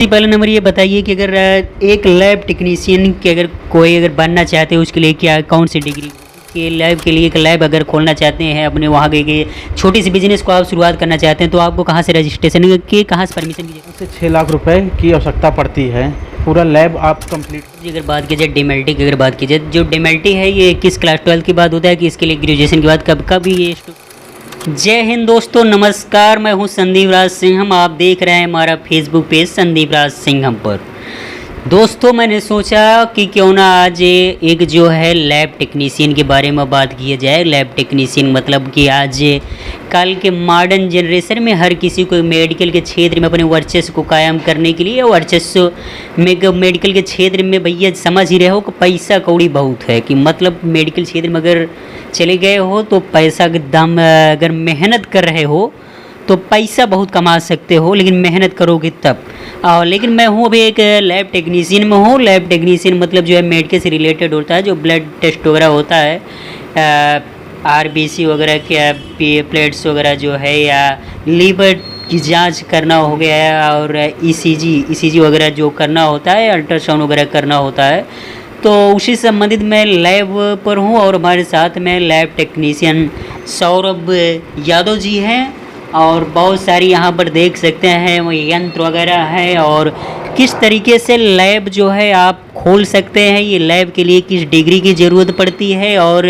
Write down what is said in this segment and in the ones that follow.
पहला नंबर ये बताइए कि अगर एक लैब टेक्नीशियन के अगर कोई अगर बनना चाहते हैं उसके लिए क्या कौन सी डिग्री के लैब के लिए एक लैब अगर खोलना चाहते हैं अपने वहाँ के छोटी सी बिजनेस को आप शुरुआत करना चाहते हैं तो आपको कहाँ से रजिस्ट्रेशन की कहाँ से परमिशन की से 6 लाख रुपए की आवश्यकता पड़ती है। पूरा लैब आप कंप्लीट। अगर बात की जाए डीएमएलटी की अगर बात की जाए जो डीएमएलटी है ये किस क्लास 12 के बाद होता है कि इसके लिए ग्रेजुएशन के बाद कब ये जय हिंद दोस्तों, नमस्कार। मैं हूं संदीप राज सिंघम। आप देख रहे हैं हमारा फेसबुक पेज संदीप राज सिंघम पर। दोस्तों मैंने सोचा कि क्यों ना आज एक जो है लैब टेक्नीशियन के बारे में बात की जाए। लैब टेक्नीशियन मतलब कि आज कल के मॉडर्न जनरेशन में हर किसी को मेडिकल के क्षेत्र में अपने वर्चस्व को कायम करने के लिए वर्चस्व में मेडिकल के क्षेत्र में भैया समझ ही रहे हो कि पैसा कौड़ी बहुत है कि मतलब मेडिकल क्षेत्र में अगर चले गए हो तो पैसा के दाम अगर मेहनत कर रहे हो तो पैसा बहुत कमा सकते हो, लेकिन मेहनत करोगे तब। लेकिन मैं हूँ अभी एक लैब टेक्नीशियन में हूँ। लैब टेक्नीशियन मतलब जो है मेडिकल से रिलेटेड होता है, जो ब्लड टेस्ट वगैरह होता है, आरबीसी वगैरह के प्लेट्स वगैरह जो है या लीवर की जांच करना हो गया है और ईसीजी वगैरह जो करना होता है, अल्ट्रासाउंड वगैरह करना होता है, तो उसी संबंधित मैं लैब पर हूँ। और हमारे साथ में लैब टेक्नीशियन सौरभ यादव जी हैं और बहुत सारी यहाँ पर देख सकते हैं वो यंत्र वगैरह है और किस तरीके से लैब जो है आप खोल सकते हैं। ये लैब के लिए किस डिग्री की ज़रूरत पड़ती है और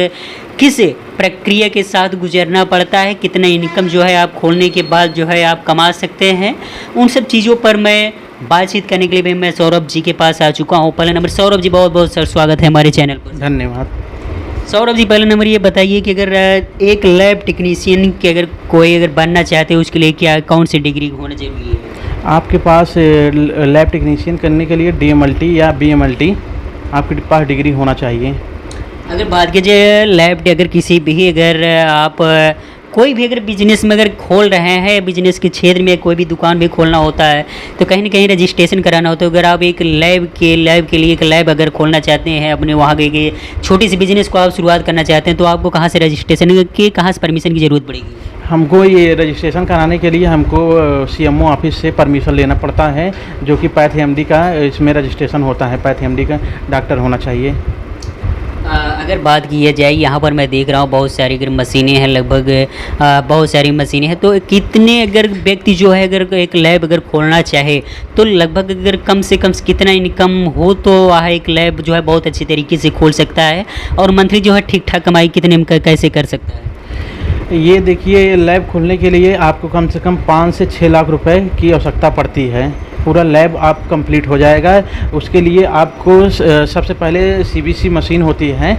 किस प्रक्रिया के साथ गुजरना पड़ता है, कितना इनकम जो है आप खोलने के बाद जो है आप कमा सकते हैं, उन सब चीज़ों पर मैं बातचीत करने के लिए मैं सौरभ जी के पास आ चुका हूँ। पहले नंबर सौरभ जी बहुत बहुत सर स्वागत है हमारे चैनल पर। धन्यवाद। सौरभ जी पहला नंबर ये बताइए कि अगर एक लैब टेक्नीशियन के अगर कोई अगर बनना चाहते हैं उसके लिए क्या कौन सी डिग्री होना जरूरी है? आपके पास लैब टेक्नीशियन करने के लिए डीएमएलटी या बीएमएलटी आपके पास डिग्री होना चाहिए। अगर बात की जाए लैब अगर किसी भी अगर आप कोई भी अगर बिजनेस में अगर खोल रहे हैं, बिजनेस के क्षेत्र में कोई भी दुकान भी खोलना होता है तो कहीं ना कहीं रजिस्ट्रेशन कराना होता है। अगर आप एक लैब के लिए एक लैब अगर खोलना चाहते हैं अपने वहाँ के छोटी सी बिजनेस को आप शुरुआत करना चाहते हैं तो आपको कहाँ से रजिस्ट्रेशन की कहाँ से परमिशन की ज़रूरत पड़ेगी? हमको ये रजिस्ट्रेशन कराने के लिए हमको सीएमओ ऑफिस से परमिशन लेना पड़ता है, जो कि पैथ एमडी का इसमें रजिस्ट्रेशन होता है। पैथ एमडी का डॉक्टर होना चाहिए। अगर बात की जाए यहाँ पर मैं देख रहा हूँ बहुत सारी अगर मशीनें हैं, लगभग बहुत सारी मशीनें हैं, तो कितने अगर व्यक्ति जो है अगर एक लैब अगर खोलना चाहे तो लगभग अगर कम से कम कितना इनकम हो तो वह एक लैब जो है बहुत अच्छी तरीके से खोल सकता है और मंथली जो है ठीक ठाक कमाई कितने में कैसे कर सकता है? ये देखिए, लैब खोलने के लिए आपको कम से कम 5 से 6 लाख रुपए की आवश्यकता पड़ती है। पूरा लैब आप कंप्लीट हो जाएगा। उसके लिए आपको सबसे पहले सीबीसी मशीन होती है,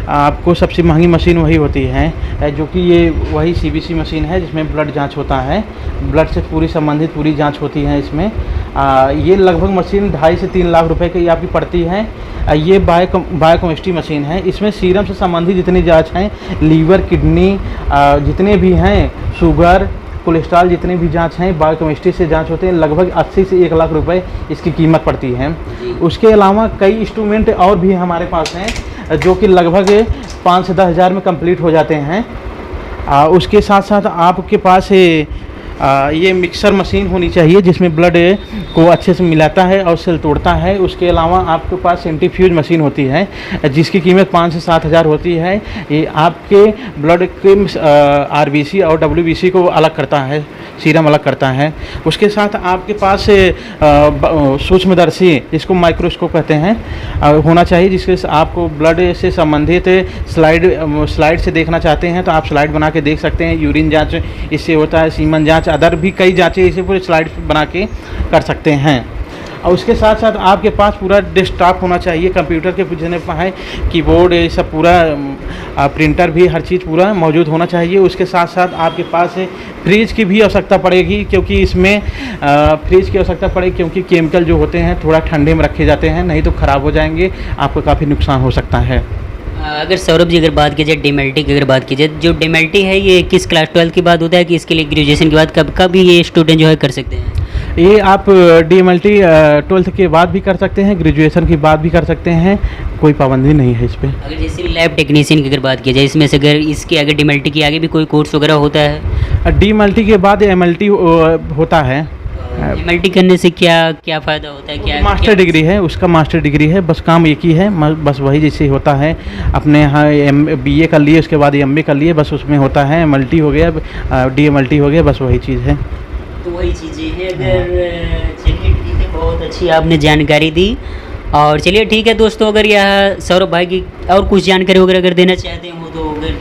आपको सबसे महंगी मशीन वही होती है, जो कि ये वही सीबीसी मशीन है जिसमें ब्लड जांच होता है। ब्लड से पूरी संबंधित पूरी जांच होती है इसमें। ये लगभग मशीन 2.5 से 3 लाख रुपए की आपकी पड़ती है। ये बायोकेमिस्ट्री मशीन है। इसमें सीरम से संबंधित जितनी जाँच हैं, लीवर, किडनी, जितने भी हैं, शुगर, कोलेस्ट्रॉल, जितने भी जांच हैं बायोकेमिस्ट्री से जांच होते हैं। लगभग 80 से 1 लाख रुपए इसकी कीमत पड़ती है। उसके अलावा कई इंस्ट्रूमेंट और भी हमारे पास हैं जो कि लगभग 5 से 10 हज़ार में कंप्लीट हो जाते हैं। उसके साथ साथ आपके पास ये मिक्सर मशीन होनी चाहिए जिसमें ब्लड को अच्छे से मिलाता है और सेल तोड़ता है। उसके अलावा आपके पास सेंट्रीफ्यूज मशीन होती है जिसकी कीमत 5 से 7 हज़ार होती है। ये आपके ब्लड के आरबीसी और डब्ल्यूबीसी को अलग करता है, सीरम अलग करता है। उसके साथ आपके पास सूक्ष्मदर्शी, जिसको माइक्रोस्कोप कहते हैं, होना चाहिए, जिसके आपको ब्लड से संबंधित स्लाइड से देखना चाहते हैं तो आप स्लाइड बना के देख सकते हैं। यूरिन जाँच इससे होता है, सीमन जाँच, अदर भी कई जांचें इसे पूरे स्लाइड बना के कर सकते हैं। और उसके साथ साथ आपके पास पूरा डेस्कटॉप होना चाहिए, कंप्यूटर के जितने है, कीबोर्ड, ये सब पूरा, प्रिंटर भी, हर चीज़ पूरा मौजूद होना चाहिए। उसके साथ साथ आपके पास फ्रिज की भी आवश्यकता पड़ेगी, क्योंकि इसमें फ्रिज की आवश्यकता पड़ेगी क्योंकि केमिकल जो होते हैं थोड़ा ठंडे में रखे जाते हैं, नहीं तो ख़राब हो जाएंगे, आपको काफ़ी नुकसान हो सकता है। अगर सौरभ जी अगर बात की जाए डीएमएलटी की अगर बात की जाए, जो डीएमएलटी है ये किस क्लास 12 के बाद होता है कि इसके लिए ग्रेजुएशन के बाद कब ये स्टूडेंट जो है कर सकते हैं? ये आप डीएमएलटी 12th के बाद भी कर सकते हैं, ग्रेजुएशन के बाद भी कर सकते हैं, कोई पाबंदी नहीं है इस पर। अगर जैसे लैब टेक्नीशियन की अगर बात की जाए, इसमें से अगर इसके आगे डीएमएलटी के आगे भी कोई कोर्स वगैरह होता है? डीएमएलटी के बाद एमएलटी होता है। एमएलटी करने से क्या क्या फ़ायदा होता है, क्या मास्टर डिग्री है, उसका मास्टर डिग्री है, बस काम एक ही है, बस वही जैसे होता है अपने यहाँ BA कर लिए, उसके बाद MA कर लिए, बस उसमें होता है MLT हो गया, DMLT हो गया, बस वही चीज़ है। तो वही चीज़ें हैं। अगर चलिए ठीक है, बहुत अच्छी आपने जानकारी दी। और चलिए ठीक है दोस्तों, अगर यह सौरभ भाई की और कुछ जानकारी वगैरह अगर देना चाहते हो तो अगर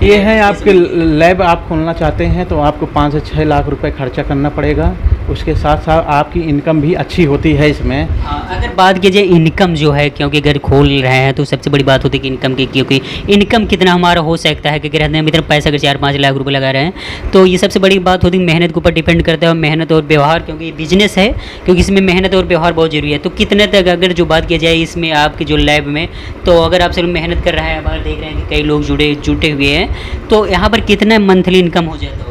ये है आपके लैब आप खोलना चाहते हैं तो आपको 5 से 6 लाख रुपए खर्चा करना पड़ेगा। उसके साथ साथ आपकी इनकम भी अच्छी होती है इसमें। अगर बात की जाए इनकम जो है, क्योंकि अगर खोल रहे हैं तो सबसे बड़ी बात होती है कि इनकम की, क्योंकि इनकम कितना हमारा हो सकता है, क्योंकि रहने में इतना पैसा अगर 4-5 लाख रुपए लगा रहे हैं तो ये सबसे बड़ी बात होती है मेहनत के ऊपर डिपेंड करता है, और मेहनत और व्यवहार, क्योंकि ये बिजनेस है, क्योंकि इसमें मेहनत और व्यवहार बहुत जरूरी है। तो कितने तक अगर जो बात की जाए इसमें आपके जो लैब में, तो अगर आप सिर्फ मेहनत कर रहे हैं, बाहर देख रहे हैं कि कई लोग जुटे हुए हैं, तो यहाँ पर कितना मंथली इनकम हो जाता होगा?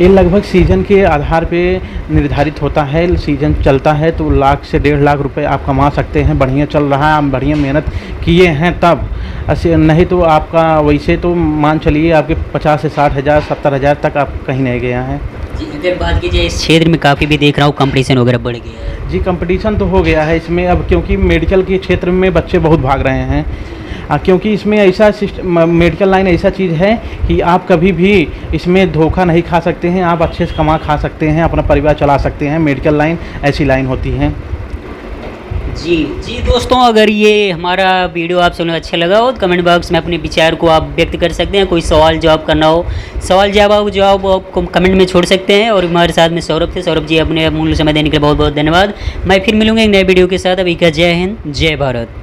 ये लगभग सीज़न के आधार पे निर्धारित होता है। सीज़न चलता है तो लाख से 1.5 लाख रुपए आप कमा सकते हैं। बढ़िया चल रहा है, आप बढ़िया मेहनत किए हैं तब। ऐसे नहीं तो आपका वैसे तो मान चलिए आपके 50 से 60 हज़ार 70 हज़ार तक आप कहीं नहीं गया है। जी, अगर बात की जाए इस क्षेत्र में काफ़ी भी देख रहा हूँ कंपटीशन वगैरह बढ़ गया है। जी, कंपटीशन तो हो गया है इसमें अब, क्योंकि मेडिकल के क्षेत्र में बच्चे बहुत भाग रहे हैं। क्योंकि इसमें ऐसा मेडिकल लाइन ऐसा चीज़ है कि आप कभी भी इसमें धोखा नहीं खा सकते हैं, आप अच्छे से कमा खा सकते हैं, अपना परिवार चला सकते हैं। मेडिकल लाइन ऐसी लाइन होती है। जी दोस्तों, अगर ये हमारा वीडियो आप सबको अच्छा लगा हो तो कमेंट बॉक्स में अपने विचार को आप व्यक्त कर सकते हैं। कोई सवाल जवाब करना हो, सवाल जवाब आपको कमेंट में छोड़ सकते हैं। और हमारे साथ में सौरभ थे। सौरभ जी, अपने अमूल्य समय देने के लिए बहुत बहुत धन्यवाद। मैं फिर मिलूंगा एक नए वीडियो के साथ। अभी का जय हिंद, जय भारत।